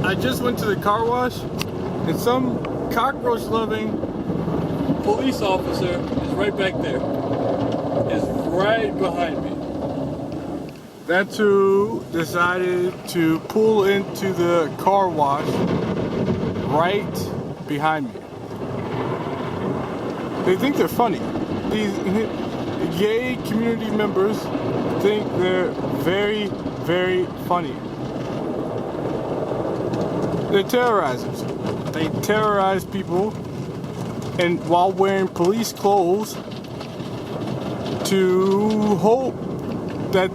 I just went to the car wash and some cockroach-loving police officer is right back there. Is right behind me. That's who decided to pull into the car wash right behind me. They think they're funny. These gay community members think they're very, very funny. They're terrorizers. They terrorize people, and while wearing police clothes, to hope that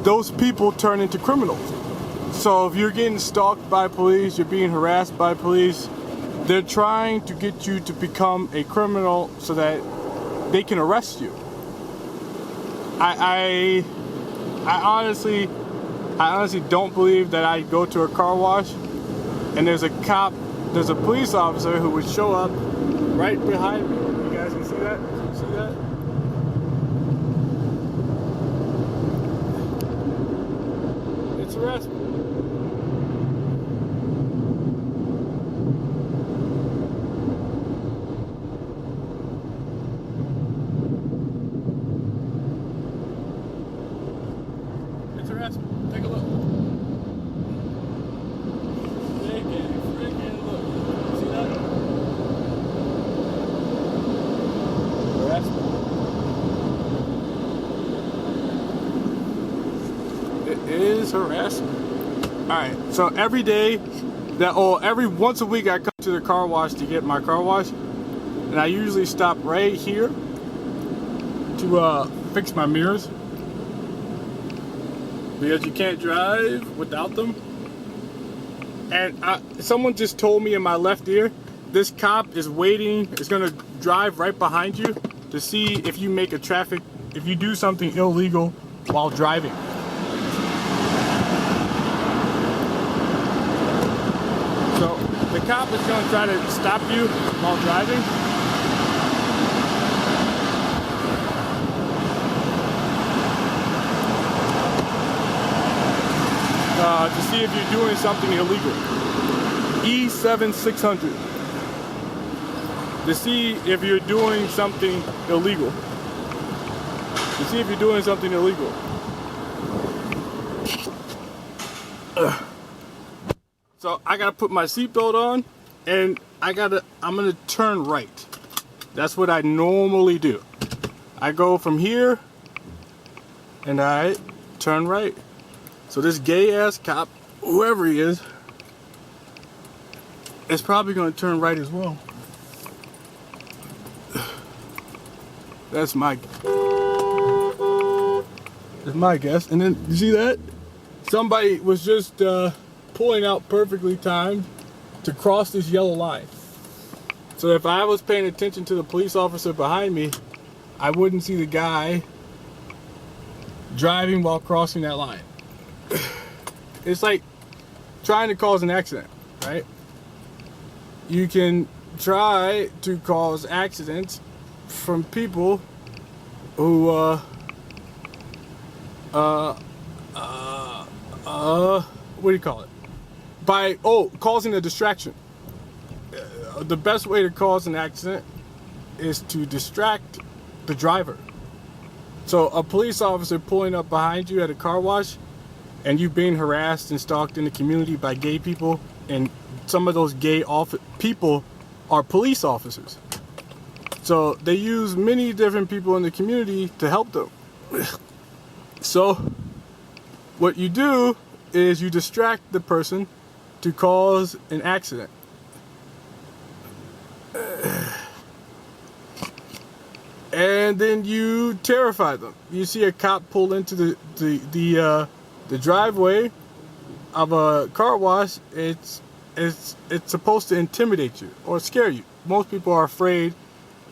those people turn into criminals. So if you're getting stalked by police, you're being harassed by police, they're trying to get you to become a criminal so that they can arrest you. I honestly don't believe that I go to a car wash and there's a police officer who would show up right behind me. You guys can see that? See that? It's harassment. It's harassment. Take a look. Take a freaking look. See that? Harassment. It is harassment. Alright, so every day every once a week I come to the car wash to get my car wash, and I usually stop right here to fix my mirrors because you can't drive without them. And someone just told me in my left ear, this cop is waiting, is gonna drive right behind you to see if you if you do something illegal while driving. So the cop is going to try to stop you while driving. To see if you're doing something illegal. E7600. To see if you're doing something illegal. To see if you're doing something illegal. So I gotta put my seatbelt on, and I'm gonna turn right. That's what I normally do. I go from here, and I turn right. So this gay ass cop, whoever he is probably gonna turn right as well. That's my guess. And then you see that? Somebody was just pulling out perfectly timed to cross this yellow line. So if I was paying attention to the police officer behind me, I wouldn't see the guy driving while crossing that line. It's like trying to cause an accident, right? You can try to cause accidents from people who what do you call it? By causing a distraction. The best way to cause an accident is to distract the driver. So a police officer pulling up behind you at a car wash, and you being harassed and stalked in the community by gay people, and some of those gay people are police officers. So they use many different people in the community to help them. So what you do is you distract the person to cause an accident. And then you terrify them. You see a cop pull into the driveway of a car wash. It's supposed to intimidate you or scare you. Most people are afraid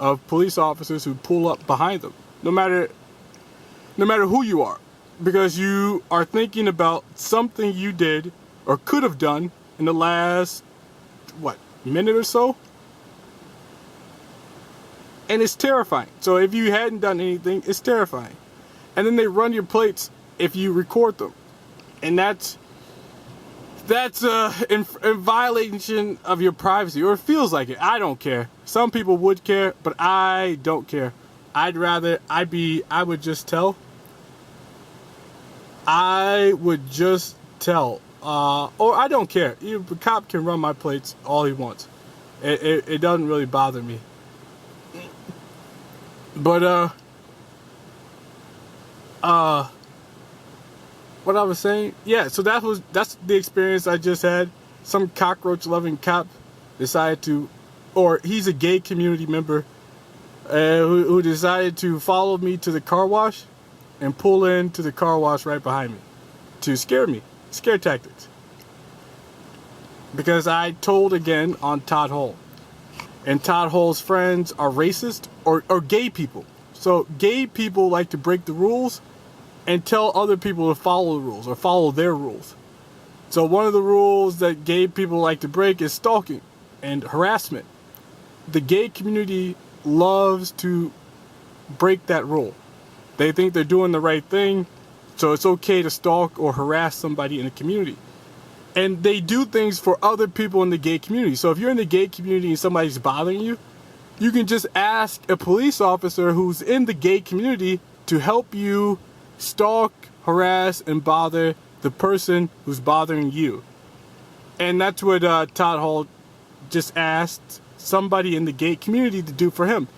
of police officers who pull up behind them, no matter who you are, because you are thinking about something you did or could have done in the last minute or so. And it's terrifying. So if you hadn't done anything, it's terrifying. And then they run your plates if you record them. And that's That's in violation of your privacy, or it feels like it. I don't care. Some people would care, but I don't care. I would just tell. I would just tell. Or I don't care. The cop can run my plates all he wants. It doesn't really bother me. But what I was saying, yeah. So that's the experience I just had. Some cockroach-loving cop decided to, or he's a gay community member who decided to follow me to the car wash and pull into the car wash right behind me to scare me. Scare tactics. Because I told again on Todd Hall. And Todd Hall's friends are racist or gay people. So gay people like to break the rules and tell other people to follow the rules or follow their rules. So one of the rules that gay people like to break is stalking and harassment. The gay community loves to break that rule. They think they're doing the right thing, so it's okay to stalk or harass somebody in the community. And they do things for other people in the gay community. So if you're in the gay community and somebody's bothering you, you can just ask a police officer who's in the gay community to help you stalk, harass, and bother the person who's bothering you. And that's what Todd Hall just asked somebody in the gay community to do for him.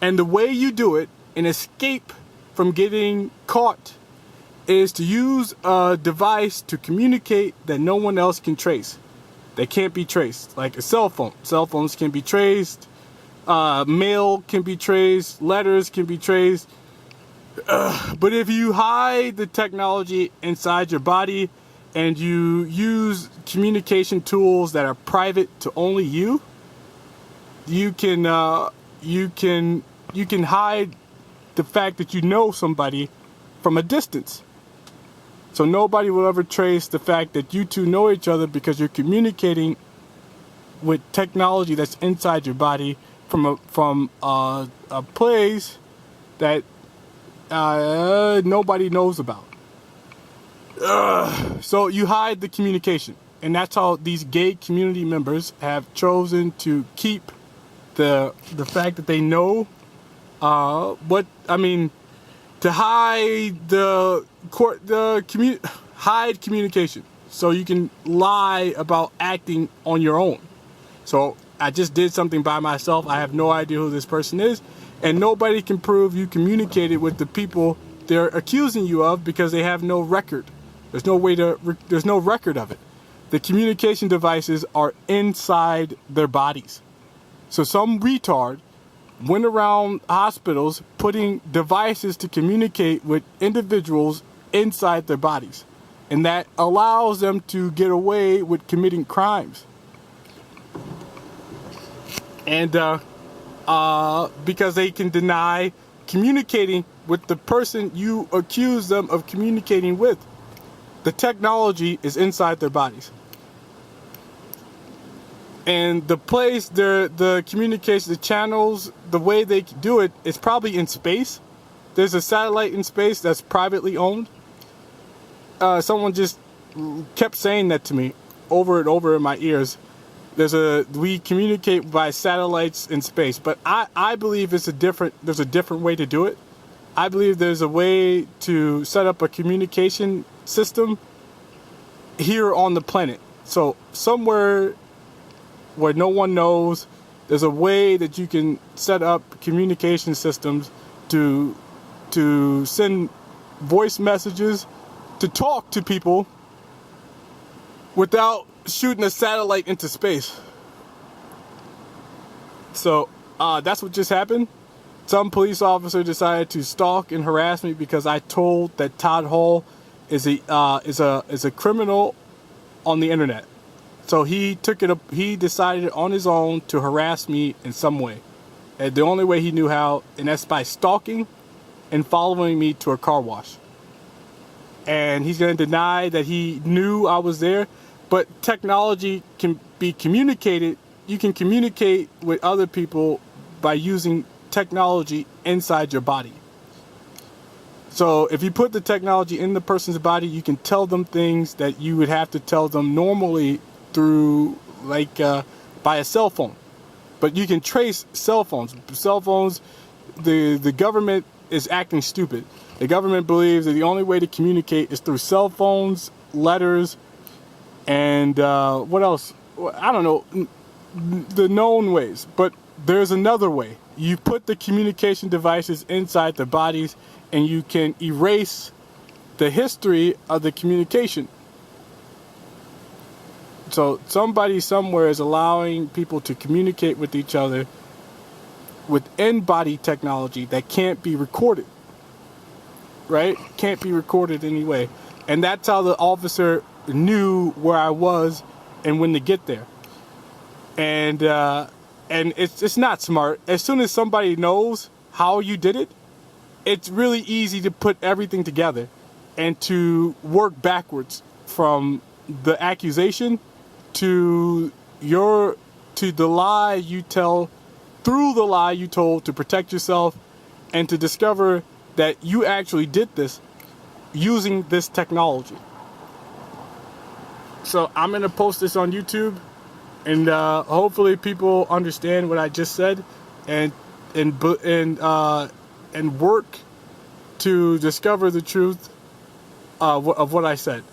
And the way you do it and escape from getting caught is to use a device to communicate that no one else can trace. They can't be traced, like a cell phone. Cell phones can be traced, mail can be traced, letters can be traced. But if you hide the technology inside your body and you use communication tools that are private to only you, you can hide the fact that you know somebody from a distance. So nobody will ever trace the fact that you two know each other because you're communicating with technology that's inside your body from a place that nobody knows about. So you hide the communication, and that's how these gay community members have chosen to keep the fact that they know to hide hide communication, so you can lie about acting on your own. So I just did something by myself. I have no idea who this person is, and nobody can prove you communicated with the people they're accusing you of because they have no record. There's no record of it. The communication devices are inside their bodies. So some retard went around hospitals putting devices to communicate with individuals inside their bodies. And that allows them to get away with committing crimes. And because they can deny communicating with the person you accuse them of communicating with. The technology is inside their bodies. And the place, the communication, the channels, the way they do it is probably in space. There's a satellite in space that's privately owned. Someone just kept saying that to me over and over in my ears. We communicate by satellites in space, but I believe there's a different way to do it. I believe there's a way to set up a communication system here on the planet. So somewhere where no one knows, there's a way that you can set up communication systems to send voice messages, to talk to people without shooting a satellite into space. So that's what just happened. Some police officer decided to stalk and harass me because I told that Todd Hall is a criminal on the internet. So he decided on his own to harass me in some way. And the only way he knew how, and that's by stalking and following me to a car wash. And he's going to deny that he knew I was there. But technology can be communicated. You can communicate with other people by using technology inside your body. So if you put the technology in the person's body, you can tell them things that you would have to tell them normally through by a cell phone. But you can trace cell phones. Cell phones, the government is acting stupid. The government believes that the only way to communicate is through cell phones, letters, and what else? I don't know, the known ways. But there's another way. You put the communication devices inside the bodies and you can erase the history of the communication. So somebody somewhere is allowing people to communicate with each other with in-body technology that can't be recorded. Right? Can't be recorded anyway. And that's how the officer knew where I was and when to get there. And it's not smart. As soon as somebody knows how you did it, it's really easy to put everything together and to work backwards from the accusation to the lie you tell, through the lie you told to protect yourself, and to discover that you actually did this using this technology. So I'm going to post this on YouTube, and hopefully people understand what I just said and work to discover the truth of what I said.